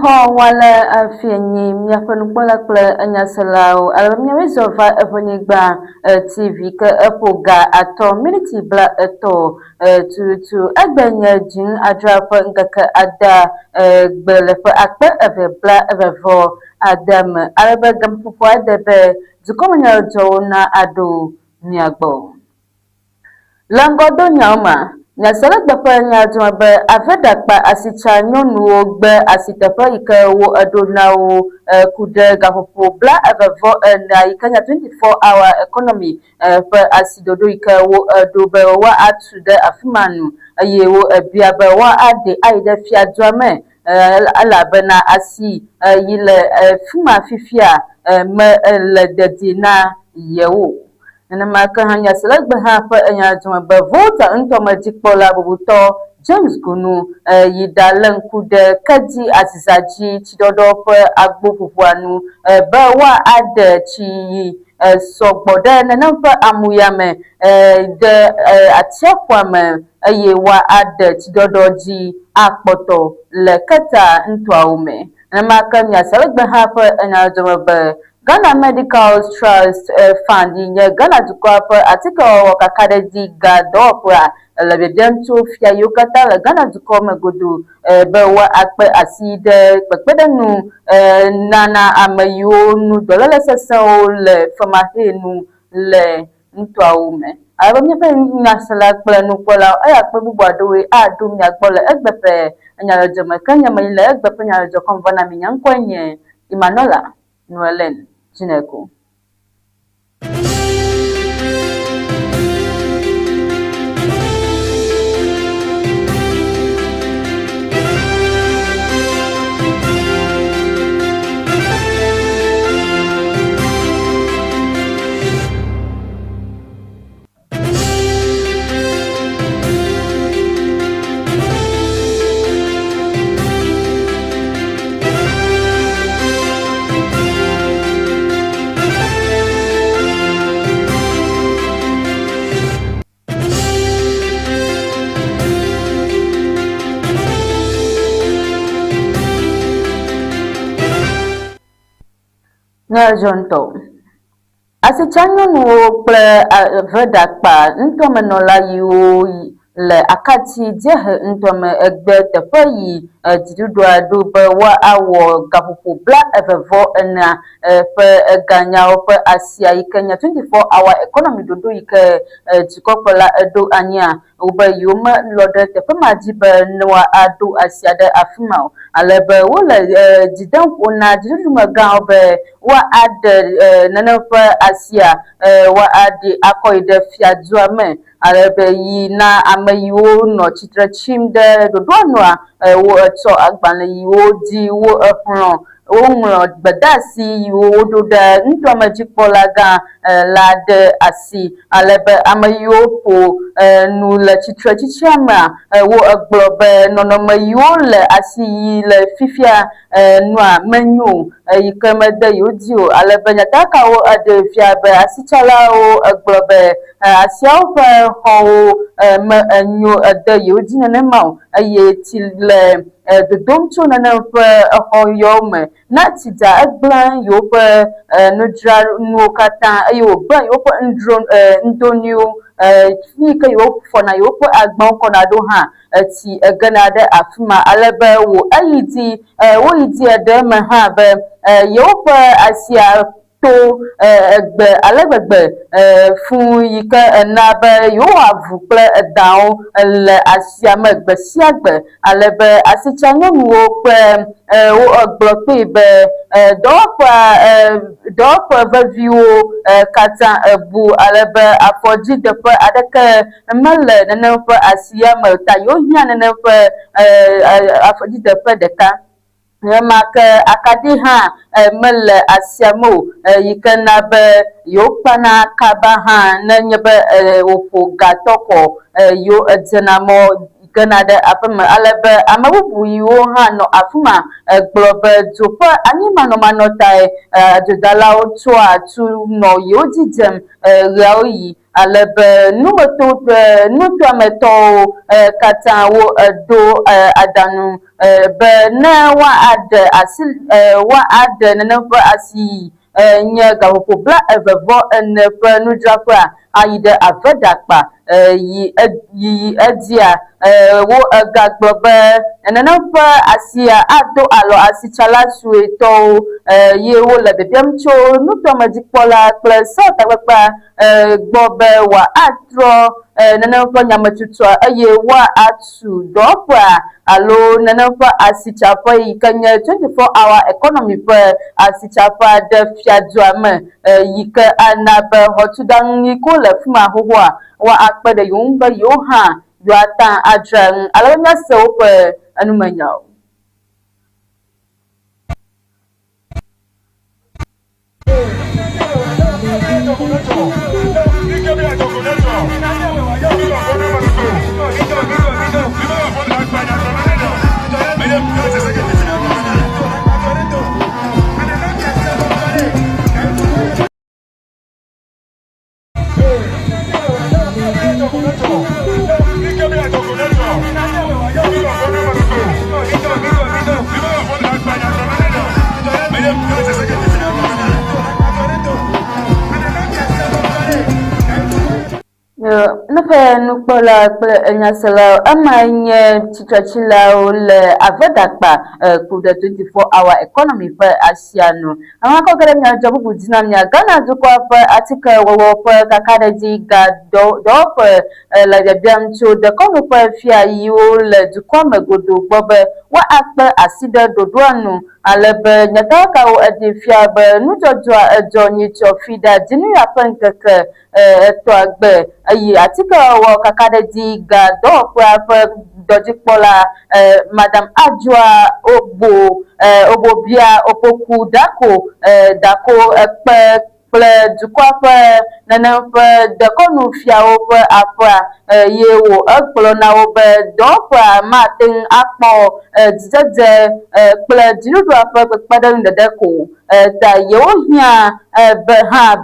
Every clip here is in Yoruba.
ho wala afienyi miafanu kwala kula anyasalao alabnya wezova evonyigba TV ka epoga ato minute bla eto tu agbanya jin adrafa ngaka ada gbelefa akpe eve bla evevo adam alaba gampupo adebe zukomanya jona ado niagbo langodo nyama na selekpa nya juma be avedakpa asicha nyonu ogbe asitepa ike wo adonawo kude gapopo bla evevo na ikanya 24-hour economy per asidodo ike wo adobe wa atude afimanu yewo biabe wa ade aide fia jame alabena asi yile fuma fifia me le dedina yewo na maka hanya selagbe ha fa enya juma ba vota nto majikpola bubuto James Gunu yidalen kude kaji asisaji chidodo fa agbofufuanu ba wa ade chi sogbode na namfa amuyame de atiakwame ye wa ade chidodo ji akpoto le kata ntwaume na maka hanya selagbe ha fa enya juma ba Ghana Medical Trust Fund nye Ghana Dukwapa atika wakakade di gadopwa labedemtu fia yokata la Ghana Dukome godu bewa akpe aside pekpedenu nana amayo nu dolele sesao le famahenu le ntwaume abamye pe nyasala kpele nu kola aya kpe bubwadowe adum ya gbole egbepe nyala joma kanya maile egbepe nyala jokonvana minyankwenye Imanola Noelen Jineko. Jonto asichanyo no ple vedakpa ntome nola yo le akati jehe ntome egbe tefayi didudwa do be wa awo gapopo bla evevo na pe ganya ope asia ikenya 24-hour economy dodo ike tikopola edo anya obe yoma lode tefama jibe noa ado asia de afima alebe wole jidan ona diduduma ga obe wa ade nanafa asia wa ade akoide fia juame alebe yi na amayiwo no chitra chimde dodonwa wo eto agbana yiwo di wo efron wo bedasi yiwo doda ntoma jikpola ga lade asi alebe amayiwo po nu le chitra chichama wo eglobe nonomayiwo le asi yi le fifia nua menyu yikemede yodio alebe nyataka wo ade fia be asichala wo eglobe asiawo pe ho me enyo ade yodi ne ma aye ti le dodomcho na na pe ho yome na ti da egban yo pe nudra nu kata ayo gban yo pe ndron ndonio fi ke yo fo na yo pe agbon ko na do ha ti egana de afima alebe wo ayidi wo yidi ede me ha be yo pe asia to egbe alegbegbe fun yike enabe yo avuple edawo le asiame egbe siagbe alebe asichanyomu wo pe wo egblokpe be dopa veviwo kata ebu alebe afoji depe adeke mele nenepe asiame ta yo hia nenepe afoji depe deka Yamaka akadi ha mele asiamo yikena be yopana kaba ha na nyebe opo gatoko yo edzenamo yikena de apama alebe amabubu yo ha no afuma globe zopa anima no manota jodala otua tu no yo didem raoyi ale be nutoametɔwo katã wo do adanu be ne woaɖe nene ƒe asi nye gaƒoƒo bla evevɔ ene ƒe nudzraƒea ayi ɖe Aveɖakpa yi edzia wo gagblɔ be nene ƒe asia ado alɔ asitsala suetɔwo ye wole bibiam tso nutɔamedzikpɔla kple sewɔtakpekpea gbɔ be woatrɔ nene ƒe nyametutua eye woatu dɔwɔƒea alo nene ƒe asitsaƒe yi ke nye 24-hour economy ƒe asitsaƒea ɖe fiadua me yi ke ana be xɔtuɖanu yi ke le fi ma xoxoa woakpe ɖe yewo ŋu be yewo hã yewoata adzra ŋu ale be míase woƒe enumenyawo. Neƒe nukpɔla kple enyaselawo ema nye tsitratsilawo le Aveɖakpa ku ɖe 24-hour economy ƒe asia nu. Amakɔ ge ɖe miadzɔ bubu dzi na mia Ghana dukɔa ƒe atikewɔwɔ ƒe kakaɖedzi ga dɔwɔƒe le biabiam tso dekɔnu ƒe fia yiwo le dukɔa me godoo gbɔ be woakpe asi ɖe ɖoɖoa nu ale be nyatawakawo eɖi fia be nudzɔdzɔa edzɔ nyitsɔ fi ɖe adinua ƒe ŋkeke etɔa gbe eye atikewɔwɔ kakaɖedzi ga dɔwɔƒea ƒe dɔdzikpɔla Madam Adjoa Obobia Opoku Dako ekpe kple dukɔa ƒe nene ƒe dekɔnu fiawo ƒe aƒea ye wo egblɔ na wo be dɔwɔƒea mate ŋu akpɔ dzidzedze kple dziɖuɖua ƒe kpekpeɖeŋu ɖeɖe ko ta yewo hiã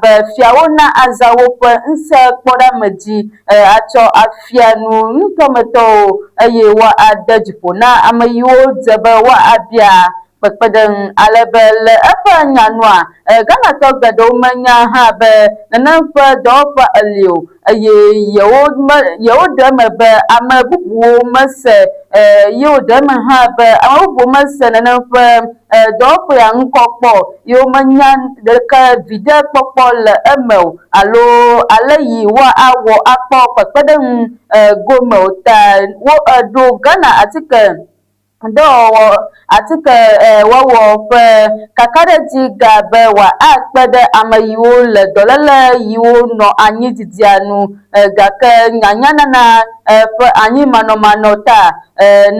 be fiawo na aza woƒe ŋusẽkpɔɖamedzi atsɔ afia nu nutɔmetɔwo eye woade dziƒo na ame yiwo dze be woabia kpekpeɖeŋu ale be le eƒe nyanua Ghanatɔ geɖewo menya hã be nene ƒe dɔwɔƒe eli o eye yewo ɖe eme be ame bubuwo mese yewo ɖe eme hã be ame bubuwo mese nene ƒe dɔwɔƒea ŋkɔ kpɔ yewo menya ɖeke viɖe kpɔkpɔ le eme o alo ale yi woawɔ akpɔ kpekpeɖeŋu gome o ta wo ɖo Ghana wɔwɔ ƒe kakaɖedzi ga be woakpe ɖe ame yiwo le dɔléle yiwo nɔ anyi didia nu gake nyanyanana ƒe anyimanɔmanɔ ta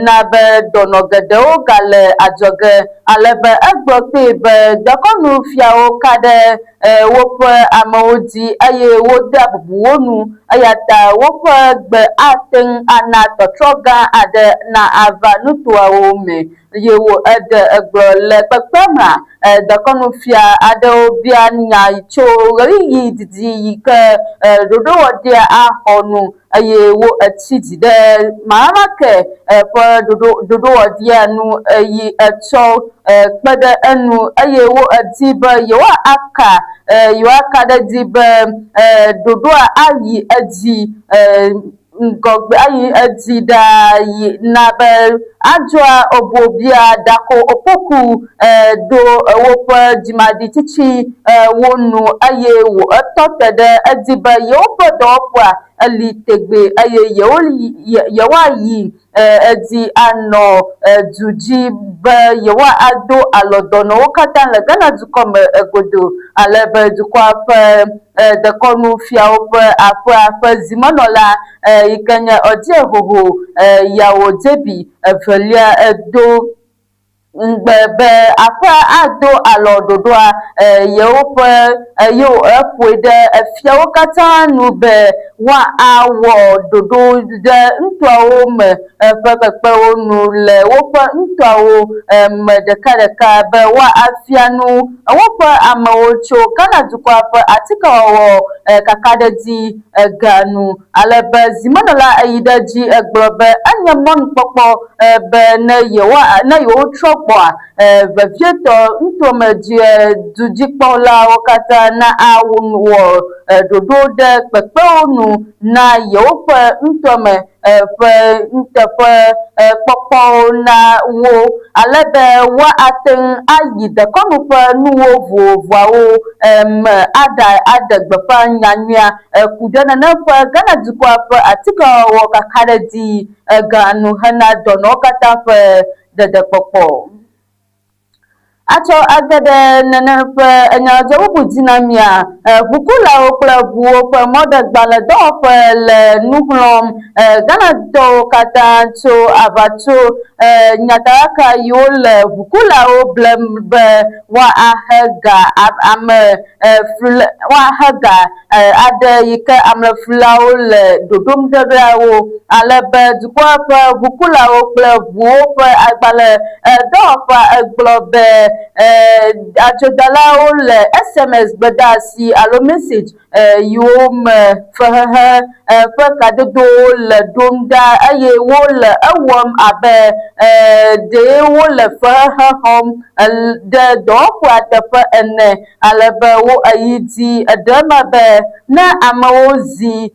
na be dɔnɔ geɖewo gale adzɔge ale be egblɔ kpee be dekɔnu fiawo ka ɖe woƒe amewo dzi eye wode bubu wo nu eya ta woƒe gbe ate ŋu ana tɔtrɔ gã aɖe na ava nutoawo me ye wo eɖe egblɔ le kpekpemea dekɔnufia aɖewo bia nya tso ɣeyiɣi didi yi ke ɖoɖowɔɖia axɔ nu eye wo etsi dzi ɖe mamake ƒe ɖoɖowɔɖia nu eye etsɔ kpe ɖe enu eye wo edi be yewoaka ɖe dzi be ɖoɖoa ayi edzi ŋgɔgbe ayi edzi ɖaa yi na be Adjoa Obobia Dako Opoku do woƒe dzimaɖitsitsi wo nu eye wo etɔ te ɖe edi be yewoƒe dɔwɔƒea eli tegbe eye yewoayi edi anɔ du dzi be yewoado alɔ dɔnɔwo katã le Ghana dukɔ me egodo ale be dukɔa ƒe dekɔnufiawo ƒe aƒea ƒe zimenɔla yi ke nye Ɔdiehoho Yawo Jebi evelia edo ŋgbe be aƒea ado alɔ ɖoɖoa yewo eƒoe ɖe efiawo katã nu be woawɔ ɖoɖo ɖe ŋutsuawo me ƒe kpekpewo nu le woƒe ŋutsuawo me ɖekaɖeka be woafia nu woƒe amewo tso Ghana dukɔa ƒe atikewɔwɔ kakaɖedzi ga nu alebe zimenɔla eyi ɖe dzi egblɔ be enye mɔnukpɔkpɔ be ne yewotrɔ gbɔa vevietɔ dudzikpɔlawo katã na awɔ ɖoɖo ɖe kpekpewo nu na yewoƒe ŋutɔme ƒe nuteƒe kpɔkpɔwo na wo alebe woate ŋu ayi dekɔnu ƒe nuwo vovovoawo me aɖe gbeƒã nyanyuia ku ɖe nene ƒe Ghana dukɔa ƒe atikewɔwɔ kakaɖedzi ga nu hena dɔnɔwo katã ƒe dedekpɔkpɔ. Atsɔ age ɖe nene ƒe enyadzɔ bubu dzi na mia ʋukulawo kple ʋuwo ƒe mɔɖegbalẽdɔwɔƒe le nu xlɔm Ghanatɔwo katã tso aʋatso nyateƒeka yiwo le ʋukulawo blem be woahe ga aɖe yi ke amleflawo le ɖoɖom ɖe ɖa wo alebe dukɔa ƒe ʋukulawo kple ʋuwo ƒe agbalẽdɔwɔƒea egblɔ be adzodalawo le SMS gbedeasi alo message yiwo me fehehe ƒe kadodowo le ɖom ɖa eye wole ewɔm abe ɖee wole fehehe xɔm ɖe dɔwɔƒea teƒe ene alebe wo eyi dzi eɖe me be ne amewo zi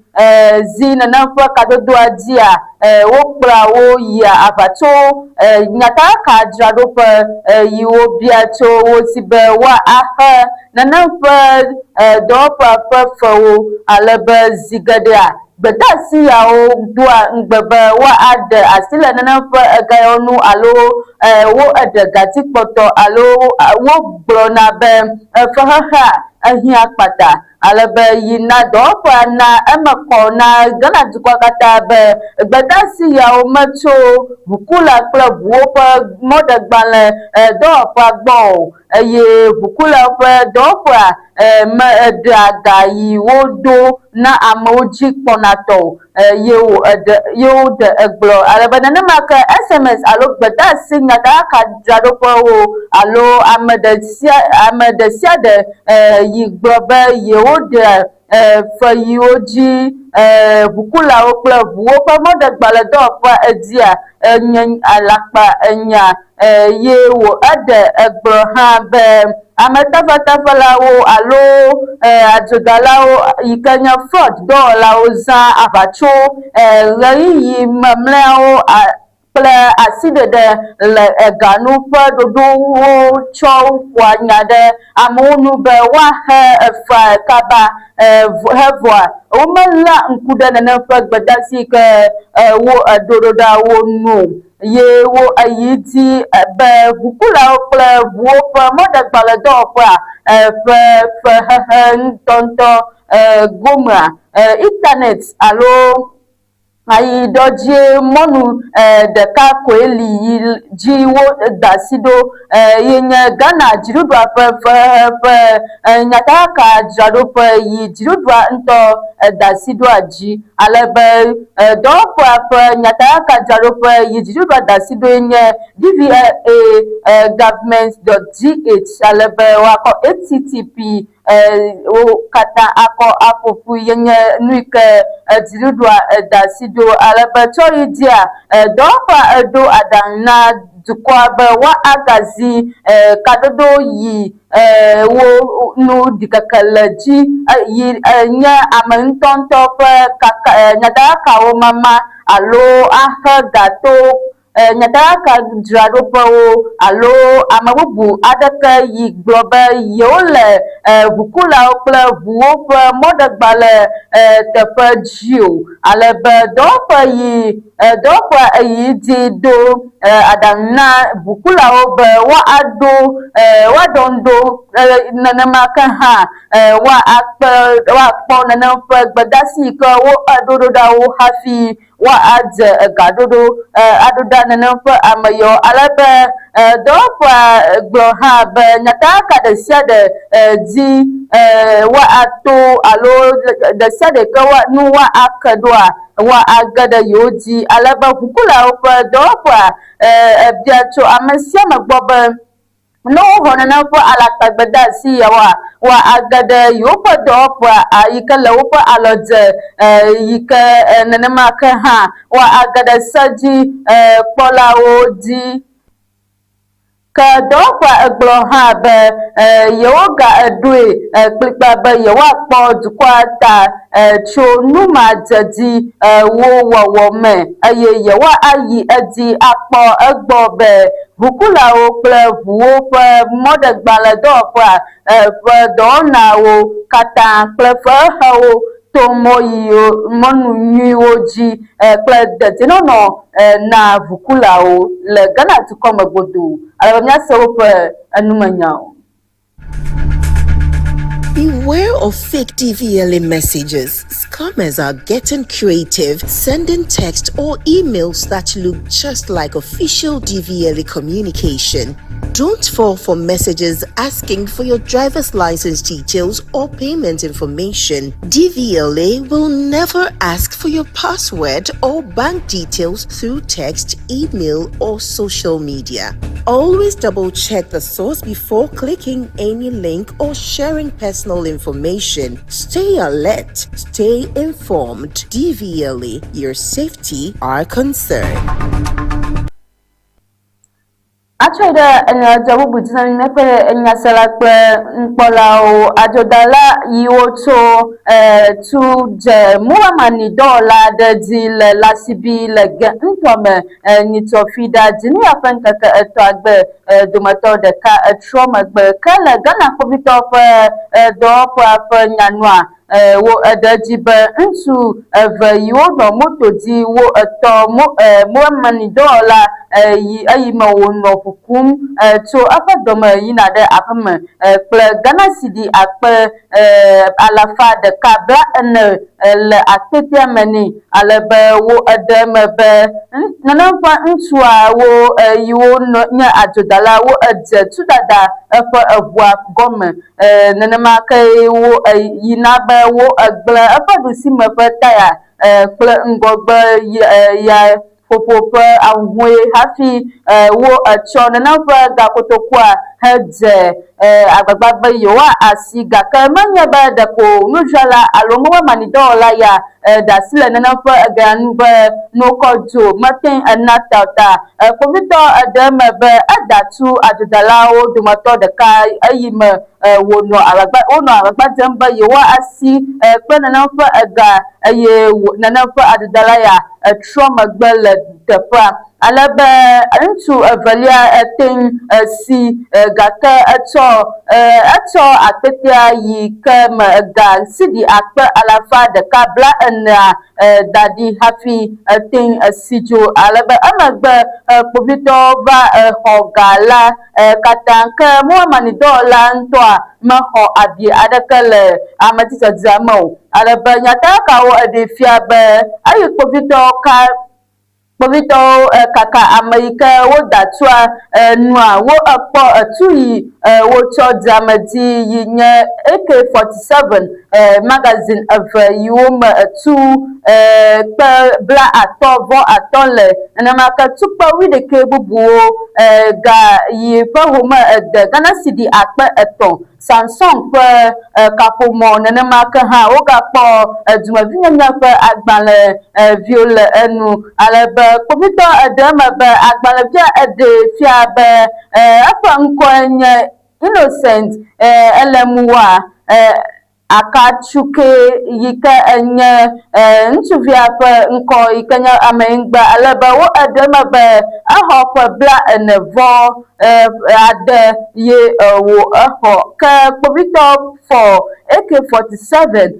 nene ƒe kadodoa dzia wokplɔa wo yia aʋatso nyateƒeka dzraɖoƒe yiwo bia tso wo si be woaxe nene ƒe dɔwɔƒea ƒe fewo alebe zi geɖea gbedeasi yawo doa ŋugbe be woaɖe asi le nene ƒe egayɔnu alo wo eɖe gatikpɔtɔ alo wogblɔna be fehexea ehiã kpata alebe yina dɔwɔƒea na eme kɔ na Ghana dukɔa katã be gbedeasi yawo metso ʋukula kple ʋuwo ƒe mɔɖegbalẽ dɔwɔƒea gbɔ o eye ʋukulawo ƒe dɔwɔƒea me eɖea ga yi woɖo na amewo dzi kpɔna tɔ ye woɖe egblɔ alebe nenema ke SMS alo gbedeasi nyateƒeka dzraɖoƒewo alo ame ɖe sia ɖe yi gblɔ be yewoɖe fe yiwo dzi ʋukulawo kple ʋuwo ƒe mɔɖegbalẽdɔwɔƒea edzia enye alakpa enya ye eɖe egblɔ hã be ame tafetafelawo alo adzodalawo yi ke nye fraud dɔwɔlawo zã aʋatso ɣeyiɣi mamlɛawo kple asiɖeɖe le eganu ƒe ɖoɖowo tsɔ ƒoa nya ɖe amewo nu be woaxe efea kaba hevɔa womelea ŋku ɖe nene ƒe gbedeasi ke wo eɖo ɖa wo nu ye wo eyi dzi be ʋukulawo kple ʋuwo ƒe mɔɖegbalẽdɔwɔƒea ƒe fehehe ŋutɔŋutɔ gomea internet alo ayiɖɔdzie mɔnu ɖeka koe li yi dzi wo da asi ɖo ye nye Ghana dziɖuɖua ƒe fehehe ƒe nyateƒeka dzraɖoƒe yi dziɖuɖua ŋutɔ da asi ɖoa dzi alebe dɔwɔƒea ƒe nyateƒeka dzraɖoƒe yi dziɖuɖua da asi ɖoe nye DVLA government.gh alebe woakɔ http wo katã akɔ aƒoƒu yenye nu yi ke dziɖuɖua da asi ɖo alebe tsɔ yi dzia dɔwɔƒea eɖo aɖaŋu na dukɔa be woagazi kaɖoɖo yi wo nu ɖikeke le dzi yi nye ame ŋutɔŋutɔ ƒe nyateƒekawo mama alo axe gato nyateƒeka dzraɖoƒewo alo ame bubu aɖeke yi gblɔ be yewole ʋukulawo kple ʋuwo ƒe mɔɖegbalẽ teƒe dzi o alebe dɔwɔƒe eyi dzi ɖo aɖaŋu na ʋukulawo be woaɖo ŋɖo nenema ke hã woakpɔ nene ƒe gbedeasi yi ke wo eɖo ɖa wo hafi wa adze gadodo adoda nana fa amayo alabe do fa glo ha be nyata ka de sia de di wa ato alo de sia de ka wa nu wa akadwa wa agada yoji alaba kukula fa do fa biacho amasia magbobe no hona na fa ala tagbada si yawa wa agada yopa do fa ayika lawpa aloje yika nanama ka ha wa agada saji pola odi ka do fa glo ha be yoga adwe klipa be yawa po dukwa ta cho numa jadi wo me aye yawa ayi adi apo egbo be bukula o ple vuo pe mode gbale do pa do na o kata ple fa ha o tomo yo monu nyi oji ple de no na bukula o le gana tu koma godu ala mya se o pe anumanya o. Beware of fake DVLA messages. Scammers are getting creative, sending text or emails that look just like official DVLA communication. Don't fall for messages asking for your driver's license details or payment information. DVLA will never ask for your password or bank details through text, email, or social media. Always double check the source before clicking any link or sharing personal information. Stay alert, stay informed. DVLA, your safety, our concern. Actually, enya jabu bujina nepe enya salakpe mpola o ajodala yoto tu je muamani dola de di le lasibi le gen ntome nito fida dini afen kaka eto agbe domato de ka trauma gbe kala gana pobito fe do pa nyanwa wo edajibe ntu eve yo no moto di wo eto muamani dola yi ayi ma wo no hukum to apa doma yina de apame ple Ghana cedi akpe alafa de kabla en le akete meni alebe wo edeme be nanamfa ntua wo yiwo no nya ajodala wo eje tudada efo ebua gome nanama kai wo yina be wo egble efo dusi me pe taya ple ngogbe ya popope ahwe hafi wo acho na fa ga kotokwa heje agbagba yowa asiga ka manya ba da ko nujala alongo manidola ya da sile na fa ga nube no kojo matin anatata povito ademe be adatu adudalawo dumato de ka ayime wo no alagba jamba yowa asi pe na fa ga aye na fa adudala ya trauma gbele defa alabe ntu avalia etin si gaka ato apetia yi kem ga sidi akpe alafa de kabla na dadi hafi etin sijo alabe amagbe pobito ba hogala katanka muamani dola ntwa maho abi adakale amatisa zamo alabe nyata kawo edefia be ayi pobito ka Povito kaka Amerika wo datua nua wo apo atui wo cho jamadi yinye AK47 magazine of yum tu bla ato atole na maka tupa wi de kebubuo ga yi fa homa de Ghana cedi akpe eton Samsung pe kapomo na maka ha wo ga po duma vinya fa agbale viole enu alebe povito adama be agbale bia ede fia be apa nkonye innocent elemuwa akachuke yika enye ntuvia pe nko ikanya amengba aleba wo adama be ahofa bla enevo ade ye wo aho ka povito for AK47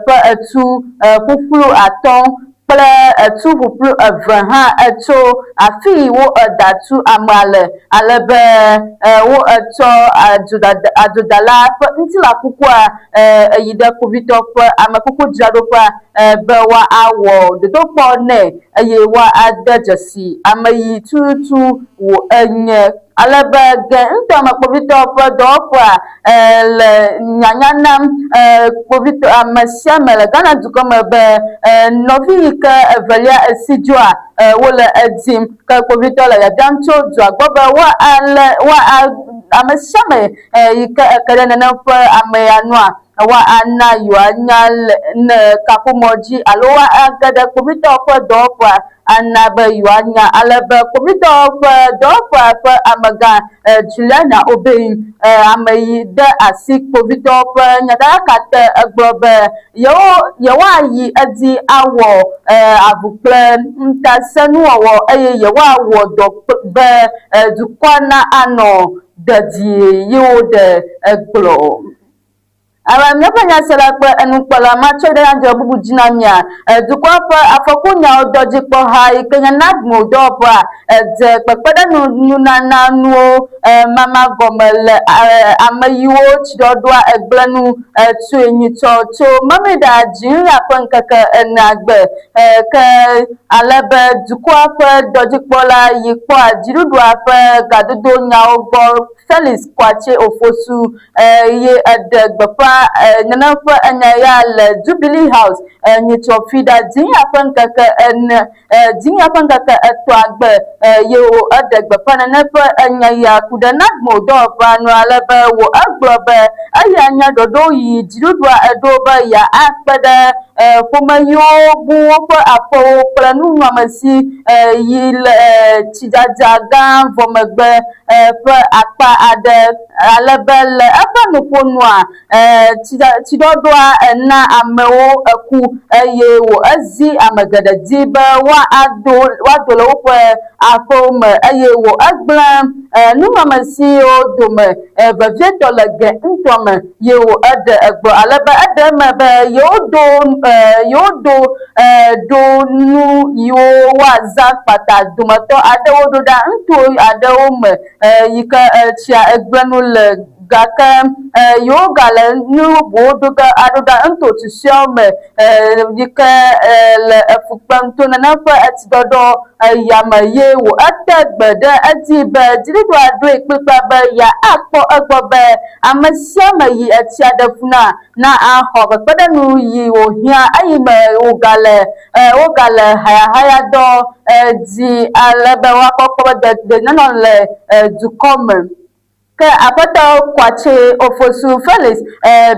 pe etu fufuru aton kple etu ƒuƒlu eve hã etso afi wo edatu amale alebe wo etsɔ adzodala ƒe ŋutilã kukua eyi ɖe kpovitɔ ƒe amekukudzraɖoƒea be woawɔ dodokpɔ nɛ eye woade dzesi ame yi tutu wo enye alebe ge ŋutɔ me kpovitɔ ƒe dɔwɔƒea le nyanya nam kpovitɔ ame sia ame le Ghana dukɔ me be nɔvi yi ke evelia esi dzoa wole edim ke kpovitɔ le biabiam tso dua gbɔ be ame sia ame yi ke eke ɖe nenem ƒe amea nua woana yewoanya ne kaƒomɔ dzi alo woage ɖe kpovitɔ ƒe dɔwɔƒea ana be yewoanya alebe kpovitɔ ƒe dɔwɔƒea ƒe amegã Juliana Obeng ame yi de asi kpovitɔ ƒe nyaɖaka te egblɔ be yewoayi edi awɔ avu kple ŋutasenuwɔwɔ eye yewoawɔ dɔ be dukɔa na anɔ dedie yi wo ɖe egblɔ. Ale míaƒe nyasela ƒe enukpɔla matsɔe ɖe adzɔ bubu dzi na mia dukɔa ƒe afɔkunyawo dɔdzikpɔha yi ke nye NADMO dɔwɔƒea edze kpekpeɖeŋu nunananuwo mama gɔme le ame yiwo tsiɖɔɖoa egble nu tsoe nyuitɔ tso Mamida Dziŋria ƒe ŋkeke 4 gbe ke alebe dukɔa ƒe dɔdzikpɔla yi kpɔa dziɖuɖua ƒe gadodo nyawo gbɔ Felix Kwatse Ofosu ye eɖe gbeƒã nenem ƒe enya ya le Jubilee House nyitsɔfi ɖa Dziŋria ƒe ŋkeke 4 Dziŋria ƒe ŋkeke 3 gbe ye wo eɖe gbeƒã nenem ƒe enya ya ku ɖe NADMO dɔwɔƒea nu alebe wo egblɔ be eya nya ɖoɖo yi dziɖuɖua eɖo be ya akpe ɖe ƒome yiwo bu woƒe aƒewo kple nunɔamesi yi le tsidzadza gã vɔmegbe ƒe akpa aɖe alebe le eƒe nuƒonua tsiɖɔɖoa na amewo eku eye wo ezi ame geɖe dzi be woado le woƒe aƒewo me eye wo egblẽ nunɔamesiwo dome vevietɔ le ge ŋutɔ me ye wo eɖe egblɔ alebe eɖe eme be yewodo ɖo nu yiwo woazã kpata dometɔ aɖewo ɖo ɖa ŋuto aɖewo me yi ke tsia egblẽ nu le gake yewo gale nu bubuwo ɖo ge aɖo ɖa ŋuto susuewo me yi ke le efu kpem to nenem ƒe etsidɔdɔ yame ye wo ete gbe ɖe edzi be dziɖuɖua ɖoe kplikpaa be ya akpɔ egbɔ be ame sia ame yi etsia ɖe funa na axɔ kpekpeɖeŋu yi wòhiã eyi me wogale hayahaya dɔ dzi alebe woakpɔ kpɔ be dedienɔnɔ le dukɔ me. Ke aƒetɔ Kwatse Ofosu Felix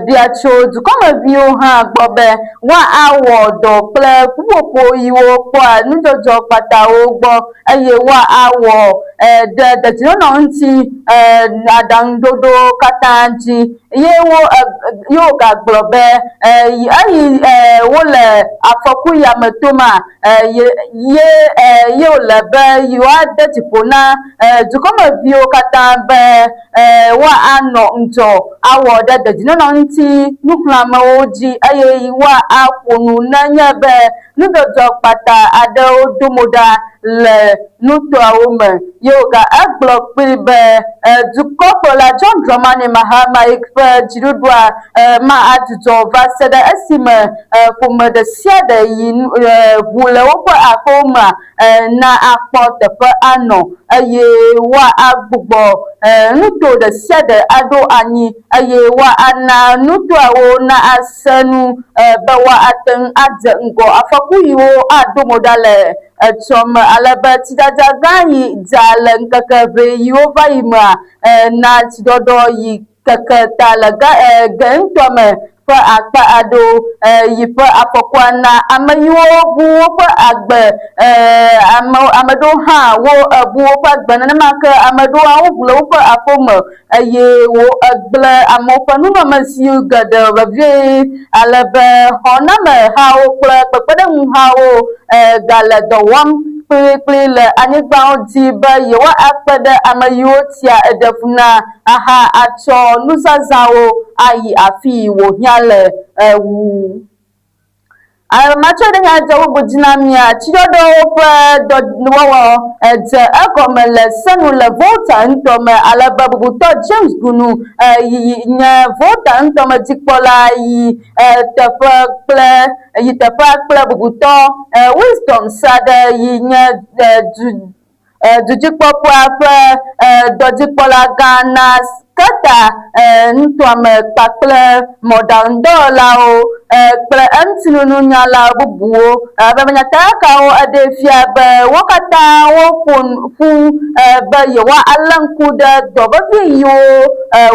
bia tso dukɔmeviwo hã gbɔ be woawɔ dɔ kple ƒuƒoƒo yiwo kpɔa nudzɔdzɔ kpatawo gbɔ eye woawɔ ɖe dedienɔnɔ ŋuti aɖaŋuɖoɖo katã dzi ye wo gagblɔ be eyi wole afɔku ya me toma ye wole be yewoade dziƒo na dukɔmeviwo katã be woanɔ ŋdzɔ awɔ ɖe dedienɔnɔ ŋuti nuxlẽamewo dzi eye woaƒo nu nenye be nudzɔdzɔ kpata aɖewo domo ɖa le nutoawo me ye woga egblɔ kpli be dukɔkplɔla John Dramani Mahama yi ƒe dziɖuɖua ma adzudzɔ va se ɖe esime ƒome ɖe sia ɖe yi ʋu le woƒe aƒewo me na akpɔ teƒe anɔ eye woagbugbɔ nuto ɖe sia ɖe aɖo anyi eye woana nutoawo na ase nu be woate ŋu adze ŋgɔ afɔku yiwo adomo ɖa le etsɔ me alebe tsidzadza gã yi dza le ŋkeke ʋɛ yiwo va yi mea na tsiɖɔɖɔ yi keke ta le ge ŋutɔ me ƒe akpa aɖewo yi ƒe afɔkua na ame yiwo bu woƒe agbe ame ɖewo hã wo bu woƒe agbe nenema ke ame ɖewo hã woʋu le woƒe aƒewo me eye wo egblẽ amewo ƒe nunɔamesi geɖe vevie alebe xɔnamehawo kple kpekpeɖeŋuhawo gale dɔ wɔm kplikpli le anyigbawo dzi be yewoakpe ɖe ame yiwo tia eɖe fu na aha atsɔ nuzazãwo ayi afi wòhiã le wu. Macho de nya jawu budinamia chidodo do wowo de akome le senu le vota ntome alaba bubuto James Gunu nya vota ntome dikpola yi teƒe kple bubuto Wisdom Sade yi nya dudikpɔƒea ƒe dɔdzikpɔla gã na kata ŋutɔame kpakple mɔɖaŋudɔwɔlawo kple eŋutinunyala bubuwo be menyatakawo eɖe fia be wo katã woƒo ƒu be yewoalé ŋku ɖe dɔ vevi yiwo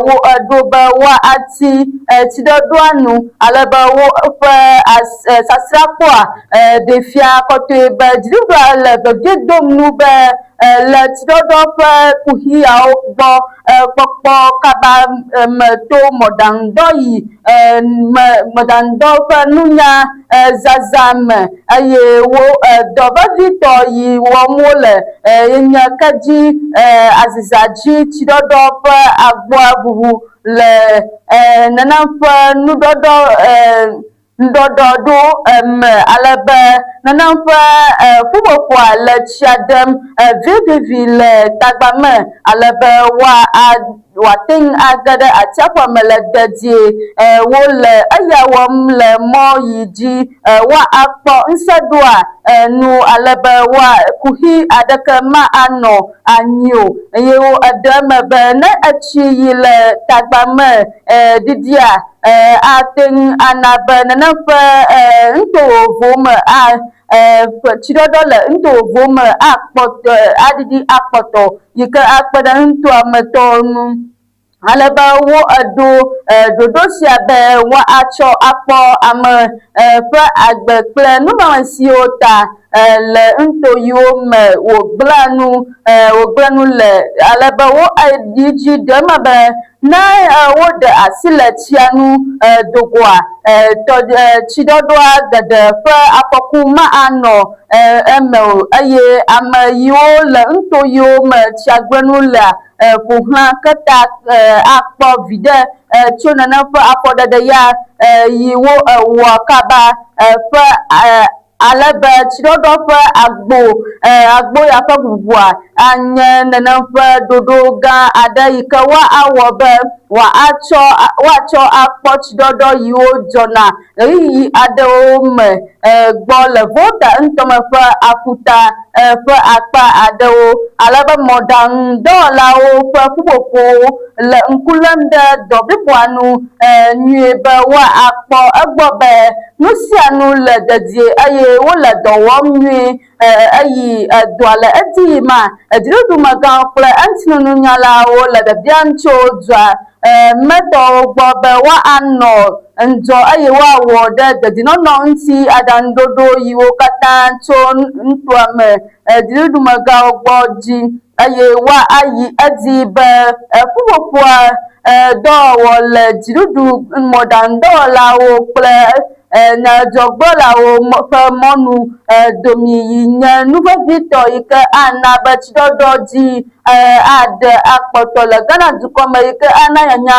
wo eɖo be woati tsiɖɔɖɔa nu alebe woƒe sasrakpɔa ɖe fia kɔtɔe be dziɖuɖua le vevie dom nu be le tsiɖɔɖɔ ƒe kuxiawo gbɔ kpɔkpɔ kaba me to mɔɖaŋudɔ yi mɔɖaŋudɔ ƒe nunya zaza me eye wo dɔ vevitɔ yi wɔm wole nye kedzi azizadzi tsiɖɔɖɔ ƒe agboa ʋuʋu le nenem ƒe ŋuɖɔɖɔ ɖo me alebe nenem ƒe ƒuƒoƒoa le tsia ɖem vivivi le tagba me alebe woate ŋu age ɖe atsiaƒua me le dedie wole eya wɔm le mɔ yi dzi woakpɔ ŋusẽɖoa nu alebe kuxi aɖeke ma anɔ anyi o eye wo eɖe me be ne etsi yi le tagba me ɖiɖia ate ŋu ana be nenem ƒe nutovovowo me tsiɖɔɖɔ le nutovovowo me aɖiɖi akpɔtɔ yi ke akpe ɖe nutoametɔwo ŋu. Alebe wo eɖo ɖoɖo sia be woatsɔ akpɔ ame ƒe agbe kple nuvevesiwo ta le nuto yiwo me wògblẽ nu le alebe wo yi dzi ɖem be ne woɖe asi le tsia nu dogoa tsiɖɔɖɔa geɖe ƒe afɔku ma anɔ eme o eye ame yiwo le nuto yiwo me tsia gblẽ nu lea ƒoxlã keta akpɔ viɖe tso nenem ƒe afɔɖeɖe ya yiwo wɔ kaba ƒe alebe tsiɖɔɖɔ ƒe agbo ya ƒe ʋuʋua anye nenem ƒe ɖoɖo gã aɖe yi ke woawɔ be woatsɔ akpɔ tsiɖɔɖɔ yiwo dzɔna ɣeyiɣi aɖewo me gbɔ le vota ŋutɔme ƒe aƒuta ƒe akpa aɖewo alebe mɔɖaŋudɔwɔlawo ƒe ƒuƒoƒowo le ŋku lém ɖe dɔ bliboa nu nyuie be woakpɔ egbɔ be nu sia nu le dedie eye wole dɔ wɔm nyuie eyi dɔa le edzi yima dziɖuɖumegãwo kple eŋutinunyalawo le biabiam tso dua metɔwo gbɔ be woanɔ ŋdzɔ eye woawɔ ɖe dedienɔnɔ ŋuti aɖaŋuɖoɖo yiwo katã tso nutoa me dziɖuɖumegãwo gbɔ dzi eye woayi edzi be ƒuƒoƒoa dɔwɔwɔ le dziɖuɖu mɔɖaŋudɔwɔlawo kple nyadzɔgblɔlawo ƒe mɔnu domi yi nye nuvevitɔ yi ke ana be tsiɖɔɖɔ dzi aɖe akpɔtɔ le Ghana dukɔ me yi ke ana nyanya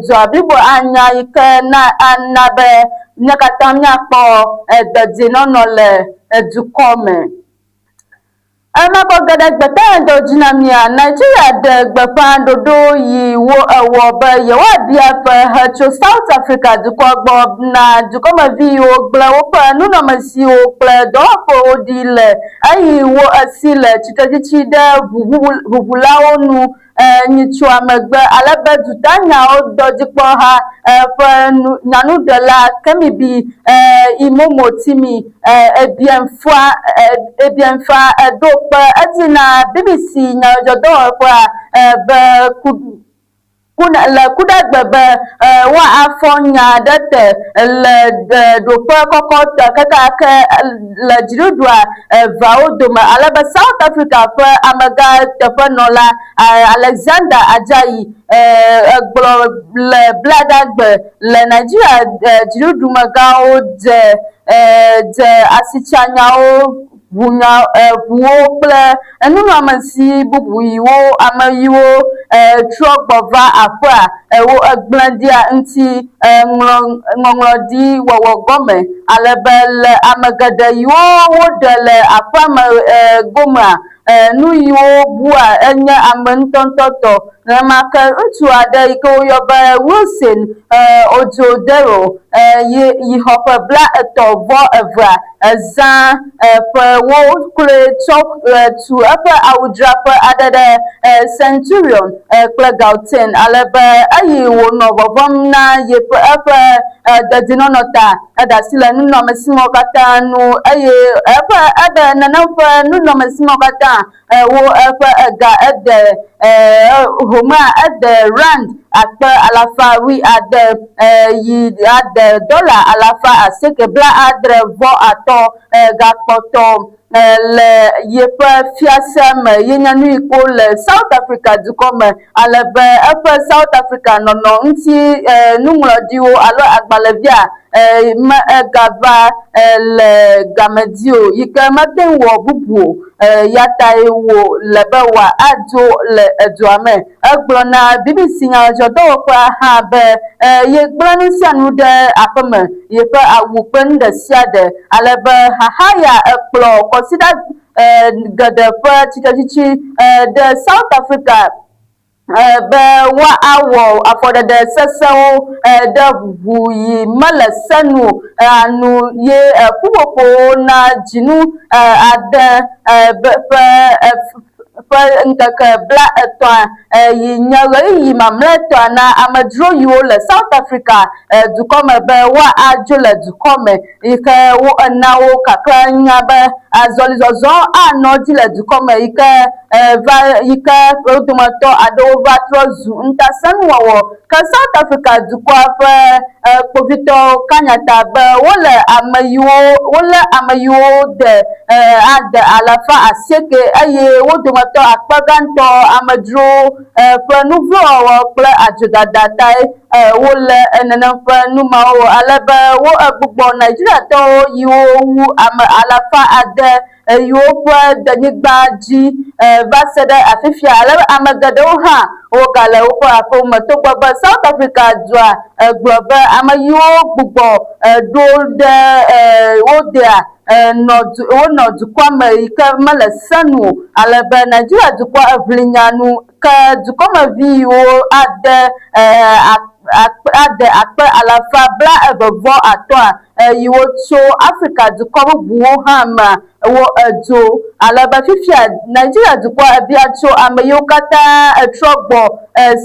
dua blibo anya yi ke ana be mía katã míakpɔ dedienɔnɔ le dukɔ me. Mabɔ geɖe gbetaɖewo dzi na mia, Nigeria ɖe gbeƒã ɖoɖo yi wo ewɔ be yewoaɖi ƒe hetso South Africa dukɔ gbɔ na dukɔmevi yiwo gblẽ woƒe nunɔmesiwo kple dɔwɔƒewo ɖi le eyi wo esi le tsitretsitsi ɖe ʋuʋulawo nu nyitsua megbe alebe dutanyawo dɔdzikpɔha ƒe nyanuɖela Kemibi Imomo Timi ebiemfa eɖo kpe edzi na BBC nyadzɔdɔwɔƒea be le kuɖegbe be woafɔ nya ɖe te le ɖoƒe kɔkɔtɔ kekeake le dziɖuɖua eveawo dome alebe South Africa ƒe amegã teƒenɔla Alexander Ajayi egblɔ le Bladagbe le Nigeria dziɖuɖumegãwo dze asitsanyawo ʋuwo kple nunɔamesi bubu yiwo ame yiwo trɔ gbɔ va aƒea wo gblẽ ɖia ŋuti ŋɔŋlɔ ɖi wɔwɔ gɔme alebe le ame geɖe yiwo woɖe le aƒea me gomea nu yiwo bua enye ame ŋutɔŋutɔ tɔ nenema ke ŋutsu aɖe yi ke woyɔ be Wilson Odzodero yi xɔ ƒe 32 zã ƒewo kloe tsɔ tu eƒe awudzraƒe aɖe ɖe Centurion kple Gauteng alebe eyi wònɔ vɔvɔm na eƒe dedinɔnɔ ta eɖe asi le nunɔamesiwo katã nu eye eɖe nenem ƒe nunɔamesiwo katã wo eƒe ega ede homea ede rand 600 yi ade $975 gakpɔtɔ le yeƒe fiase me ye nye nu yi ke le South Africa dukɔ me alebe eƒe South Africa nɔnɔ ŋuti nuŋlɔɖiwo alo agbalẽvia me gava le game dzi o yi ke mete ŋu wɔ bubu o ya tae wo le be wòadzo le edua me egblɔ na BBC nyadzɔdɔwɔƒea hã be yegblẽ nu sia nu ɖe aƒeme yeƒe awu kple nu ɖe sia ɖe alebe xaxa ya ekplɔ kɔsiɖa geɖe ƒe tsitretsitsi ɖe South Africa be woawɔ afɔɖeɖe sesẽwo ɖe ʋuʋu yi mele senu anu ye ƒuƒoƒowo na dzinu ade ƒe ŋkeke 30 yi nye ɣeyiɣi mamlɛtɔa na amedzro yiwo le South Africa dukɔ me be woadzo le dukɔ me yi ke na wo kakra nya be azɔlizɔzɔ anɔ dzi le dukɔ me yi ke wo dometɔ aɖewo va trɔ zu ŋutasenuwɔwɔ ke South Africa dukɔa ƒe kpovitɔwo kanyata be wolé ame yiwo de ade 900 eye wo dometɔ akpa gãtɔ amedzro ƒe nuvlɔwɔwɔ kple adzodada tae wole nenem ƒe numawo alebe wo gbugbɔ Nigeriatɔwo yiwo wu ame 600 yiwo ƒe denyigba dzi va se ɖe afifia alebe ame geɖewo hã wogale woƒe aƒewo me togbɔ be South Africa dua gblɔ be ame yiwo gbugbɔ ɖo ɖe wodea wonɔ dukɔa me yi ke mele senu alebe Nigeria dukɔa eʋli nyanu ke dukɔmevi yiwo ade 25,000 yiwo tso Afrika dukɔ bubuwo hã me wo edzo alebe fifia Nigeria dukɔa ebia tso ame yiwo katã etrɔ gbɔ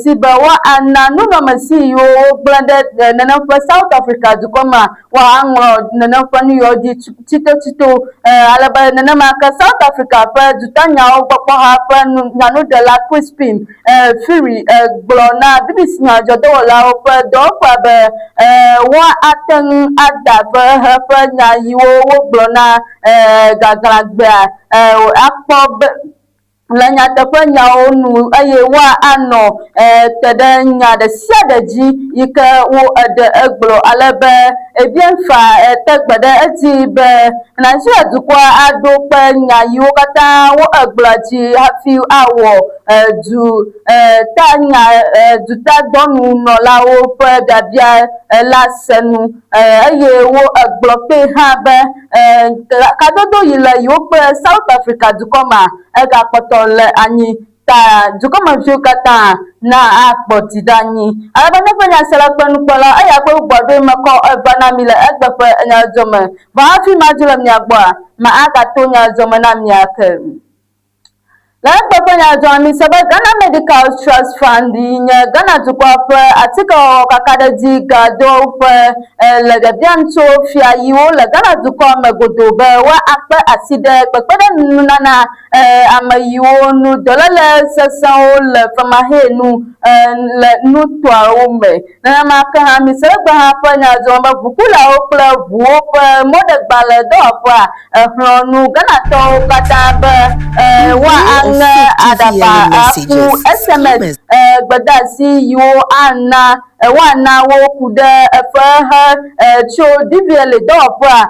si be woana nunɔamesi yiwo wogblẽ ɖe nenem ƒe South Africa dukɔ me woaŋlɔ nenem ƒe nu yiwo dzi tsitotsito alebe nenema ke South Africa ƒe dutanyawo gbɔkpɔ ha ƒe nyanuɖela Crispin Firi gblɔ na BBC nyadzɔdɔwɔlawo ƒe dɔwɔƒea be woate ŋu ada ƒe nya yiwo wogblɔ na gaglãgbea akpɔ be le nyateƒe nyawo nu eye woanɔ te ɖe nya ɖe sia ɖe dzi yi ke wo eɖe egblɔ alebe ebienfa tegbe ɖe eti be Nigeria dukɔa aɖo ƒe nya yiwo katã wo egblɔa dzi hafi awɔ dutadɔnunɔlawo ƒe biabia la senu eye wo egblɔ pe hã be kadodo yi le yiwo ƒe South Africa dukɔ me egakpɔtɔ le anyi ta dukɔmeviwo katã na akpɔti ɖe anyi alebe ne ƒe nya sia le ƒe nukpɔla eya ƒe gbɔɖoe me kɔ eva na mi le egbe ƒe nyadzɔme vɔ hafi madzo le mia gbɔa ma agato nyadzɔme na mia ke le egbe ƒe nyadzɔme mi se be Ghana Medical Trust Fund yi nye Ghana dukɔa ƒe atikewɔwɔ kakaɖedzi gaɖewo ƒe le biabiam tso fia yiwo le Ghana dukɔa me godo be woakpe asi ɖe kpekpeɖeŋununana ame yiwo nu dɔléle sesẽwo le femahe nu le nutoawo me nenema ke hã mi se egbe hã ƒe nyadzɔme be ʋukulawo kple ʋuwo ƒe mɔɖegbalẽdɔwɔƒea exlɔ̃ nu Ghanatɔwo katã be woaŋe aɖaba aku SMS gbedeasi yiwo ana wana wo kuda fa cho DVL dopra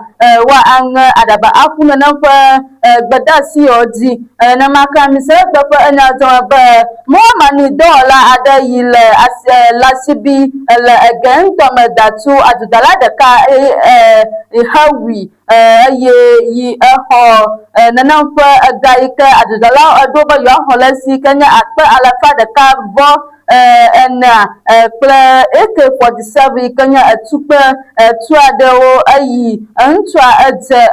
wa ang adaba afuna na fa gbada si odi na maka mi se gba anya to ba mo mani dola ada yile as lasibi la again to me datu adudala de ka hawi yi ho na fa gaika adudala adoba yo holasi kanya akpa alafa de ka bo AK-47 kanya atupa tuadewo ayi antwa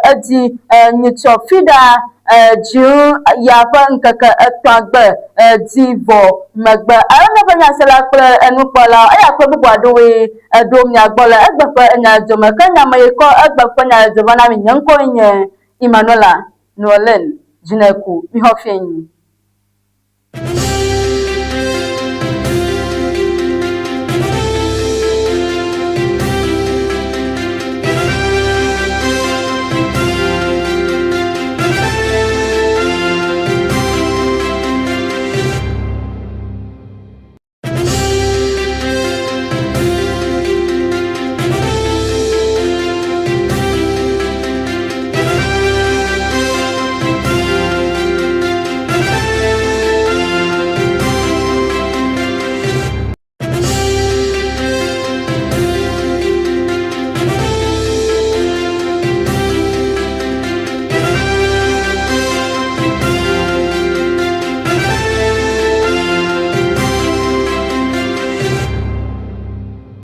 adi nyitofida jiu yaba nkaka atwagba divo magba ana banya sala kle enupola ayakwa bugwadowe adom nyagbola agbapa enya joma kanya mayeko agbapa nya joma na minyanko nye Emmanuela Nolen Jineku Mihofenyi